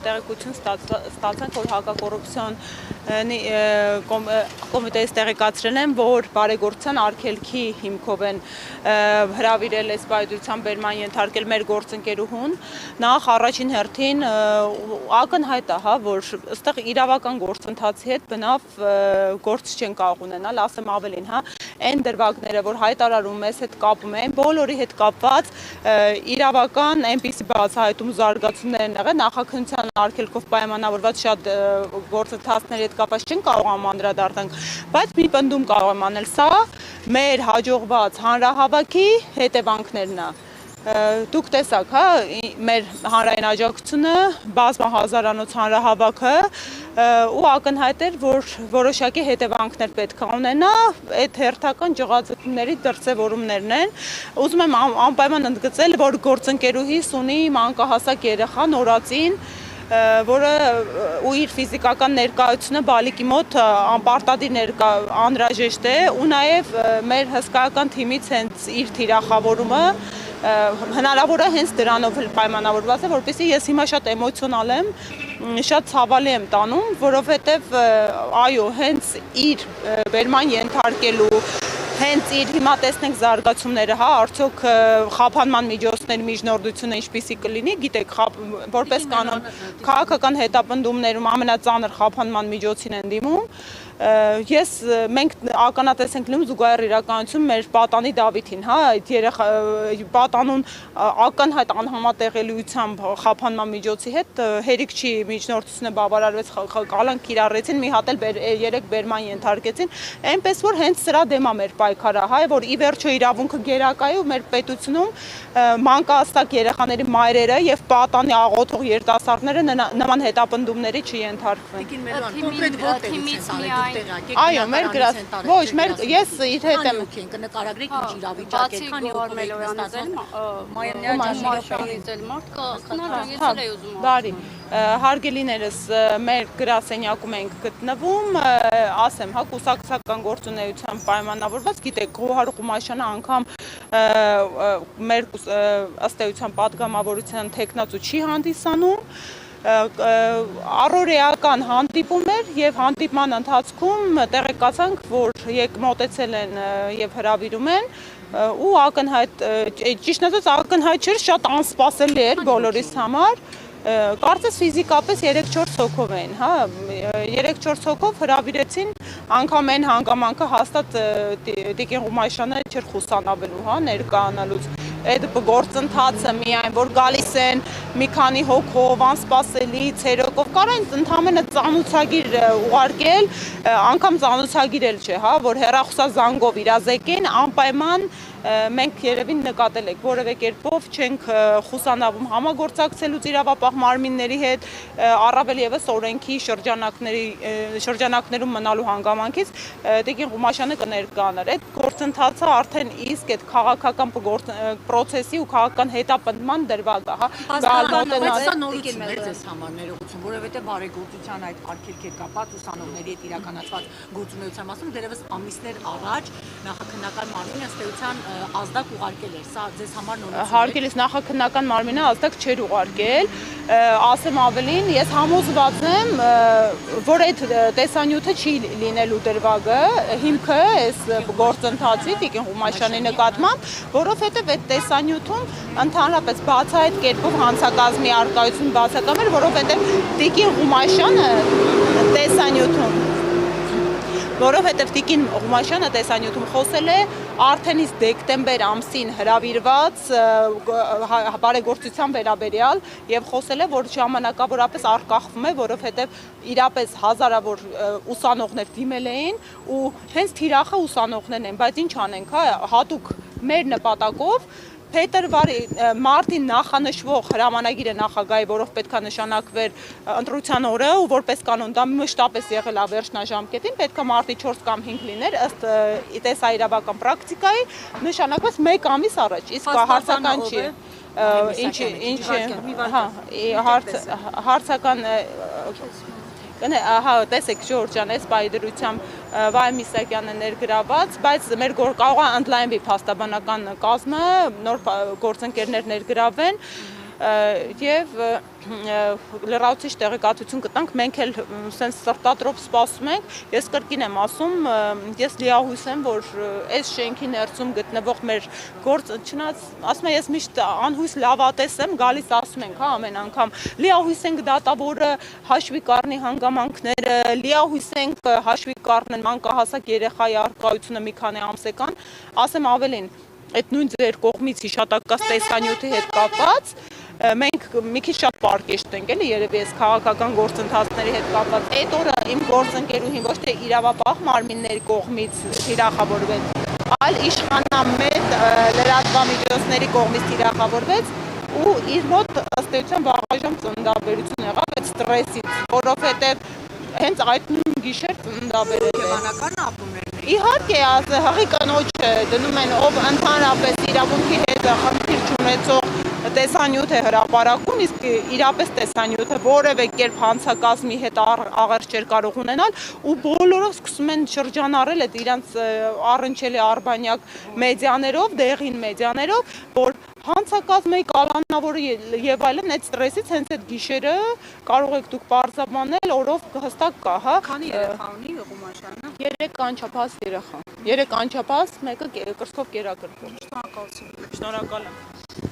տեղեկություն ստացանք, որ հակակոռուպցիոն կոմիտեից տեղեկացրել են, որ բարեգործության արգելքի հիմքով են հրավիրել այս պայծության բերման ենթարկել մեր գործընկերուհուն։ Նախ առաջին հերթին ակնհայտ է, որ այստեղ իրավական գործընթացի հետ բնավ գործ չեն կարող ունենալ, ասեմ ավելին, այն դրվագները, որ հայտարարում մեզ հետ կապում են, բոլորի հետ կապված իրավական այնպիսի բացահայտում զարգացումներ են եղել, նախաքննության արգելքով պայմանավորված շատ գործընթացների հետ կապված չեն կարող անդրադառնանք, բայց մի պնդում կարող եմ անել, սա մեր հաջողված հանրահավաքի հետևանքներն է։ Դուք տեսաք, մեր հանրային աջակցությունը, բազմահազարանոց հանրահավաքը ու ակնհայտ էր, որ որոշակի հետևանքներ պետք է ունենա, այդ հերթական ջղաձգումների դրսևորումներն են։ Ուզում եմ անպայման ընդգծել, որ գործընկերուհիս ունի մանկահասակ երեխա նորածին, որը ու իր ֆիզիկական ներկայությունը բալիկի մոտ անպարտադիր անհրաժեշտ է, ու նաև մեր հսկայական թիմից հենց իր թիրախավորումը հնարավոր է հենց դրանով պայմանավորված է, որպեսզի ես հիմա շատ էմոցիոնալ եմ, շատ ցավալի եմ տանում, որովհետև այո, հենց իր բերման ենթարկելու, հենց իր հիմա տեսնենք զարգացումները, արդյոք խափանման միջոցների միջնորդությունը ինչպիսի կլինի, գիտեք, որպես կանոն քաղաքական հետապնդումներում ամենածանր խափանման միջոցին են դիմում։ Մենք ականատես ենք լինում զուգահեռ իրականություն մեր պատանի Դավիթին, այդ պատանուն ակնհայտ անհամատեղելիությամբ խափանման միջոցի հետ հերիք չի միջնորդությունը բավարարվեց, կալանք կիրառեցին, մի հատ էլ 3 բերման ենթարկեցին, այնպես որ հենց սրա դեմ է մեր պայքարը, որ ի վերջո իրավունքը գերակա է ու մեր պետությունում մանկահասակ երեխաների մայրերը եւ պատանի աղոթող երիտասարդները նման հետապնդումների չենթարկվեն։ Այո, մեր գրած, ոչ, ես իր հետ եմ կնկարագրեք ինչ իրավիճակ է, քանի բարի, հարգելիներս մեր գրասենյակում ենք գտնվում, ասեմ, կուսակցական գործունեության պայմանավորված, գիտեք, Գոհար Ղումաշյանը անգամ մեր ըստ էության պատգամավորության թեկնածու չի հանդիսանում, առօրեական հանդիպում էր եւ հանդիպման ընթացքում տեղեկացանք, որ մոտեցել են եւ հրավիրում են ու ակնհայտ, ճիշտ ասած ակնհայտ չէր, շատ անսպասելի էր բոլորիս համար, կարծես ֆիզիկապես 3-4 հոգով էին, 3-4 հոգով հրավիրեցին, անգամ այն հանգամանքը հաստատ Տիկին Ղումաշյանը չէր խուսանավելու, ներկայանալուց, այդ գործընթացը միայն, որ գալիս են մի քանի հոգով, անսպասելի, ցերեկով, կարող են ընդամենը ծանուցագիր ուղարկել, անգամ ծանուցագիր էլ չէ, որ հեռախոսազանգով իրազեկեն, անպայման մենք երևին նկատել եք, որևէ կերպով չենք խուսանավում համագործակցելուց իրավապահ մարմինների հետ, առավել եւս օրենքի շրջանակներում մնալու հանգամանքից Տիկին Ղումաշյանը կներկայանար։ Այդ գործընթացը արդեն իսկ այդ քաղաքական պրոցեսի ու քաղաքական հետապնդման դրվագ է, ներողություն, որովհետեւ բարեգործության այդ արգելքի հետ կապված ուսանողների հետ իրականացված գործունեության մասում դերևս ամիսներ առաջ նախաքննական մարմինը ըստ էության ազդակ ուղարկել էր, սա ձեզ համար նորություն է։ Հարգելիս նախաքննական մարմինը ազդակ չէր ուղարկել, ասեմ ավելին, ես համոզված եմ, որ այդ տեսանյութը չի լինելու դրվագը, հիմքը այս գործընթացի Տիկին Ղումաշյանի նկատմամբ, որովհետև այդ տեսանյութում ընդհանրապես բացահայտ կերպով հանցակազմի առկայություն բացակայում էր, որովհետև Տիկին Ղումաշյանը տեսանյութում խոսել է արդեն իսկ դեկտեմբեր ամսին հրավիրված բարեգործության վերաբերյալ եւ խոսել է, որ ժամանակավորապես արկախվում է, որովհետեւ իրապես հազարավոր ուսանողներ դիմել էին ու հենց թիրախը ուսանողներն են, բայց ինչ անենք, հատուկ մեր նպատակով մարտին նախանշվող հրամանագիրը նախագահի, որով պետք է նշանակվեր ընտրության օրը ու որպես կանոն դա մշտապես եղել է վերջնաժամկետին, պետք է մարտի 4 կամ 5 լիներ, ըստ տեսահիրավական պրակտիկայի նշանակված 1 ամիս առաջ, իսկ հարցական չի, հարցական տեսեք Ժորժան, այս պայդրությամբ Վայ Միսակյանը ներգրաված, բայց մեր կարող է ընդլայնվի փաստաբանական կազմը, նոր գործընկերներ ներգրավեն, եւ լրացուցիչ տեղեկատվություն գտանք, մենք էլ սենց սրտատրոփ սպասում ենք։ Ես կրկին եմ ասում, ես լիահույս եմ, որ այս շենքի ներսում գտնվող մեր գործ, չնայած ասում եմ, ես միշտ անհույս լավատես եմ, գալիս ասում ենք, հա, ամեն անգամ լիահույս ենք դատավորը հաշվի կառնի հանգամանքները, լիահույս ենք հաշվի կառնեն մանկահասակ երեխայի առկայությունը մի քանի ամսեկան, ասեմ ավելին, այդ նույն ձեր կողմից հիշատակած տեսանյութի հետ կապված մենք մի քիչ շատ պարկեշտ ենք էլի երևի այս քաղաքական գործընթացների հետ կապված այդ օրը իմ գործընկերուհին ոչ թե իրավապահ մարմինների կողմից թիրախավորվեց, այլ իշխանամետ լրատվամիջոցների կողմից թիրախավորվեց ու իր մոտ ըստ էության վաղաժամ ծննդաբերություն եղավ այդ ստրեսից, որովհետև հենց այդ նույն գիշեր ծննդաբերել է։ Հոգեբանական ապրումներ։ Իհարկե, հղի կնոջը դնում են, ով ընդհանրապես իրավունքի հետ խնդիր չունեցող տեսանյութ է հրապարակում, իսկ իրապես տեսանյութը որևէ կերպ հանցակազմի հետ աղերս չէր կարող ունենալ ու բոլորով սկսում են շրջանառել այդ իրանց առնչելի արբանյակ մեդիաներով, դեղին մեդիաներով, որ հանցակազմի կալանավորը եւ այլն այդ ստրեսից հենց այդ գիշերը կարող եք դուք պարզաբանել, օրով հստակ կա, հա։ Քանի երեխա ունի Ղումաշյանը։ 3 անչափահաս երեխա։ 3 անչափահաս, մեկը կրծքով կերակրվող։ Շնորհակալություն։ Շնորհակալ եմ։